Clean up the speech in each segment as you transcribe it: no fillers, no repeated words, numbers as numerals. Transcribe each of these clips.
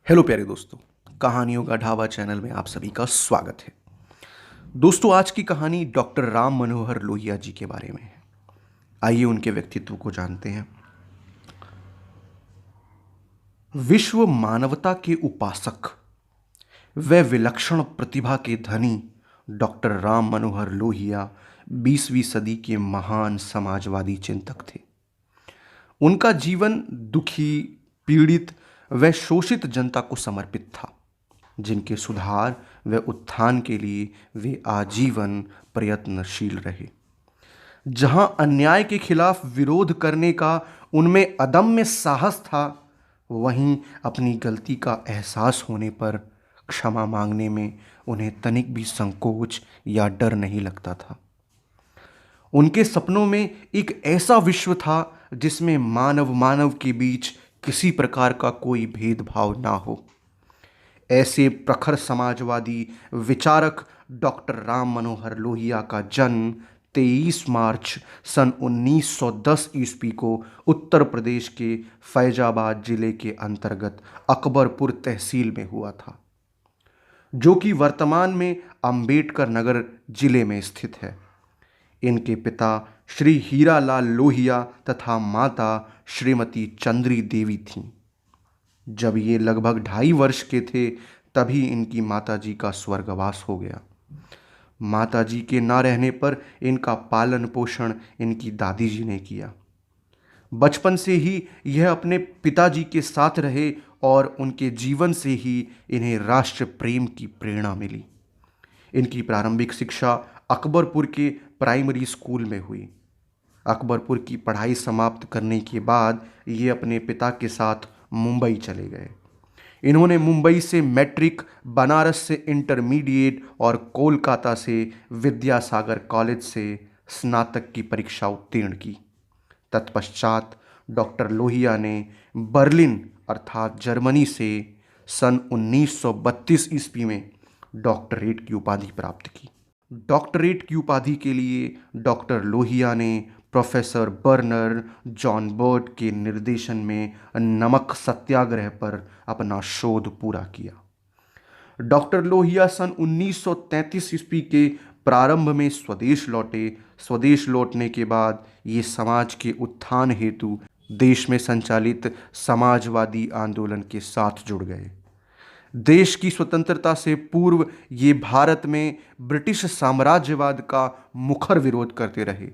Hello प्यारे दोस्तों, कहानियों का ढाबा चैनल में आप सभी का स्वागत है। दोस्तों, आज की कहानी डॉक्टर राम मनोहर लोहिया जी के बारे में है। आइए उनके व्यक्तित्व को जानते हैं। विश्व मानवता के उपासक व विलक्षण प्रतिभा के धनी डॉक्टर राम मनोहर लोहिया 20वीं सदी के महान समाजवादी चिंतक थे। उनका जीवन दुखी, पीड़ित व शोषित जनता को समर्पित था, जिनके सुधार व उत्थान के लिए वे आजीवन प्रयत्नशील रहे। जहां अन्याय के खिलाफ विरोध करने का उनमें अदम्य साहस था, वहीं अपनी गलती का एहसास होने पर क्षमा मांगने में उन्हें तनिक भी संकोच या डर नहीं लगता था। उनके सपनों में एक ऐसा विश्व था जिसमें मानव मानव के बीच किसी प्रकार का कोई भेदभाव ना हो। ऐसे प्रखर समाजवादी विचारक डॉक्टर राम मनोहर लोहिया का जन्म 23 मार्च सन 1910 ईस्वी को उत्तर प्रदेश के फैजाबाद जिले के अंतर्गत अकबरपुर तहसील में हुआ था, जो कि वर्तमान में अंबेडकर नगर जिले में स्थित है। इनके पिता श्री हीरालाल लोहिया तथा माता श्रीमती चंद्री देवी थीं। जब ये लगभग 2.5 वर्ष के थे, तभी इनकी माताजी का स्वर्गवास हो गया। माताजी के ना रहने पर इनका पालन पोषण इनकी दादी जी ने किया। बचपन से ही यह अपने पिताजी के साथ रहे और उनके जीवन से ही इन्हें राष्ट्र प्रेम की प्रेरणा मिली। इनकी प्रारंभिक शिक्षा अकबरपुर के प्राइमरी स्कूल में हुई। अकबरपुर की पढ़ाई समाप्त करने के बाद ये अपने पिता के साथ मुंबई चले गए। इन्होंने मुंबई से मैट्रिक, बनारस से इंटरमीडिएट और कोलकाता से विद्यासागर कॉलेज से स्नातक की परीक्षा उत्तीर्ण की। तत्पश्चात डॉक्टर लोहिया ने बर्लिन अर्थात जर्मनी से सन 1932 ईस्वी में डॉक्टरेट की उपाधि प्राप्त की। डॉक्टरेट की उपाधि के लिए डॉक्टर लोहिया ने प्रोफेसर बर्नर जॉन बर्ट के निर्देशन में नमक सत्याग्रह पर अपना शोध पूरा किया। डॉक्टर लोहिया सन 1933 ईस्वी के प्रारंभ में स्वदेश लौटे। स्वदेश लौटने के बाद ये समाज के उत्थान हेतु देश में संचालित समाजवादी आंदोलन के साथ जुड़ गए। देश की स्वतंत्रता से पूर्व ये भारत में ब्रिटिश साम्राज्यवाद का मुखर विरोध करते रहे।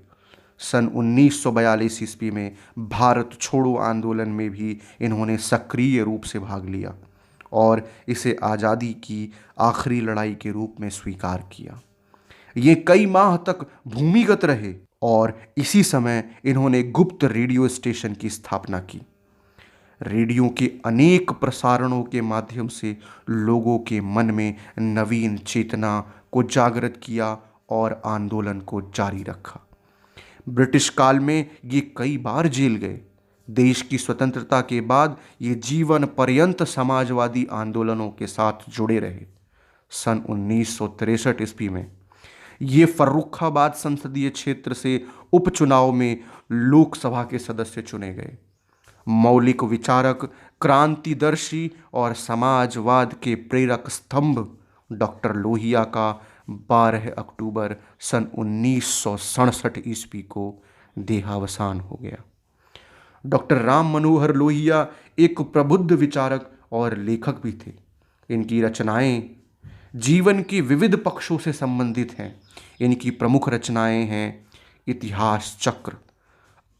सन 1942 ईस्वी में भारत छोड़ो आंदोलन में भी इन्होंने सक्रिय रूप से भाग लिया और इसे आज़ादी की आखिरी लड़ाई के रूप में स्वीकार किया। ये कई माह तक भूमिगत रहे और इसी समय इन्होंने गुप्त रेडियो स्टेशन की स्थापना की। रेडियो के अनेक प्रसारणों के माध्यम से लोगों के मन में नवीन चेतना को जागृत किया और आंदोलन को जारी रखा। ब्रिटिश काल में ये कई बार जेल गए। देश की स्वतंत्रता के बाद ये जीवन पर्यंत समाजवादी आंदोलनों के साथ जुड़े रहे। सन 1963 ईस्वी में ये फर्रुखाबाद संसदीय क्षेत्र से उपचुनाव में लोकसभा के सदस्य चुने गए। मौलिक विचारक, क्रांतिदर्शी और समाजवाद के प्रेरक स्तंभ डॉक्टर लोहिया का 12 अक्टूबर सन 1967 ईस्वी को देहावसान हो गया। डॉक्टर राम मनोहर लोहिया एक प्रबुद्ध विचारक और लेखक भी थे। इनकी रचनाएं जीवन के विविध पक्षों से संबंधित हैं। इनकी प्रमुख रचनाएं हैं इतिहास चक्र,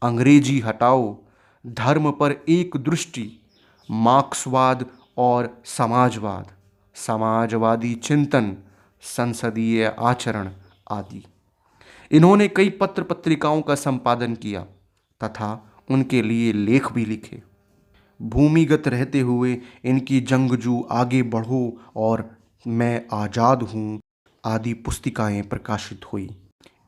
अंग्रेजी हटाओ, धर्म पर एक दृष्टि, मार्क्सवाद और समाजवाद, समाजवादी चिंतन, संसदीय आचरण आदि। इन्होंने कई पत्र पत्रिकाओं का संपादन किया तथा उनके लिए लेख भी लिखे। भूमिगत रहते हुए इनकी जंगजू आगे बढ़ो और मैं आज़ाद हूँ आदि पुस्तिकाएं प्रकाशित हुई।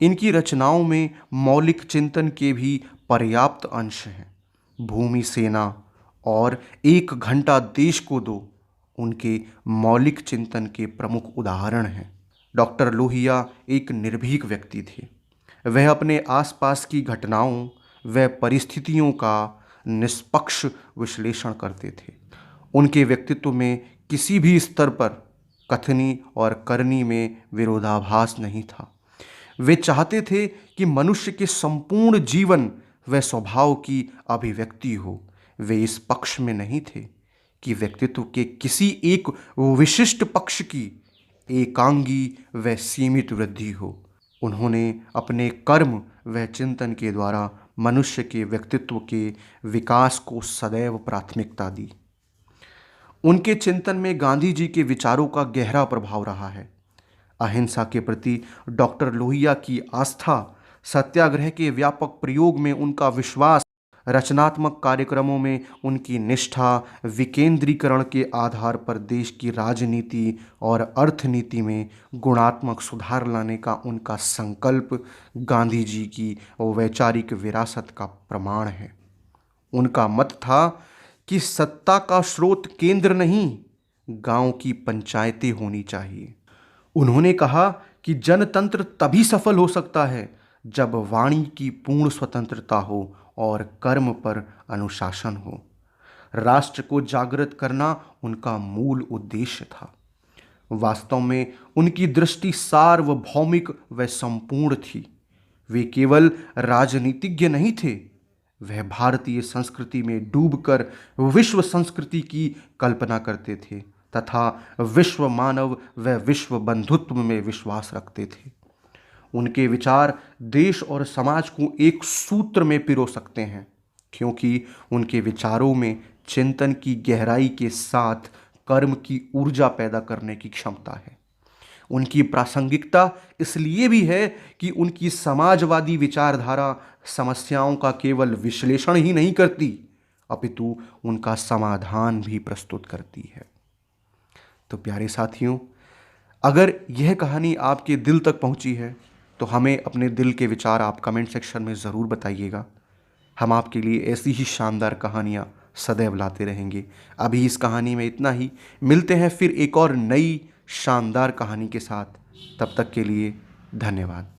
इनकी रचनाओं में मौलिक चिंतन के भी पर्याप्त अंश हैं। भूमि सेना और 1 घंटा देश को दो उनके मौलिक चिंतन के प्रमुख उदाहरण हैं। डॉक्टर लोहिया एक निर्भीक व्यक्ति थे। वह अपने आसपास की घटनाओं व परिस्थितियों का निष्पक्ष विश्लेषण करते थे। उनके व्यक्तित्व में किसी भी स्तर पर कथनी और करनी में विरोधाभास नहीं था। वे चाहते थे कि मनुष्य के संपूर्ण जीवन व स्वभाव की अभिव्यक्ति हो। वे इस पक्ष में नहीं थे कि व्यक्तित्व के किसी एक विशिष्ट पक्ष की एकांगी व सीमित वृद्धि हो। उन्होंने अपने कर्म व चिंतन के द्वारा मनुष्य के व्यक्तित्व के विकास को सदैव प्राथमिकता दी। उनके चिंतन में गांधी जी के विचारों का गहरा प्रभाव रहा है। अहिंसा के प्रति डॉक्टर लोहिया की आस्था, सत्याग्रह के व्यापक प्रयोग में उनका विश्वास, रचनात्मक कार्यक्रमों में उनकी निष्ठा, विकेंद्रीकरण के आधार पर देश की राजनीति और अर्थनीति में गुणात्मक सुधार लाने का उनका संकल्प गांधी जी की वैचारिक विरासत का प्रमाण है। उनका मत था कि सत्ता का स्रोत केंद्र नहीं, गांव की पंचायतें होनी चाहिए। उन्होंने कहा कि जनतंत्र तभी सफल हो सकता है जब वाणी की पूर्ण स्वतंत्रता हो और कर्म पर अनुशासन हो। राष्ट्र को जागृत करना उनका मूल उद्देश्य था। वास्तव में उनकी दृष्टि सार्वभौमिक व संपूर्ण थी। वे केवल राजनीतिज्ञ नहीं थे, वह भारतीय संस्कृति में डूबकर विश्व संस्कृति की कल्पना करते थे तथा विश्व मानव व विश्व बंधुत्व में विश्वास रखते थे। उनके विचार देश और समाज को एक सूत्र में पिरो सकते हैं, क्योंकि उनके विचारों में चिंतन की गहराई के साथ कर्म की ऊर्जा पैदा करने की क्षमता है। उनकी प्रासंगिकता इसलिए भी है कि उनकी समाजवादी विचारधारा समस्याओं का केवल विश्लेषण ही नहीं करती, अपितु उनका समाधान भी प्रस्तुत करती है। तो प्यारे साथियों, अगर यह कहानी आपके दिल तक पहुंची है तो हमें अपने दिल के विचार आप कमेंट सेक्शन में ज़रूर बताइएगा। हम आपके लिए ऐसी ही शानदार कहानियाँ सदैव लाते रहेंगे। अभी इस कहानी में इतना ही। मिलते हैं फिर एक और नई शानदार कहानी के साथ। तब तक के लिए धन्यवाद।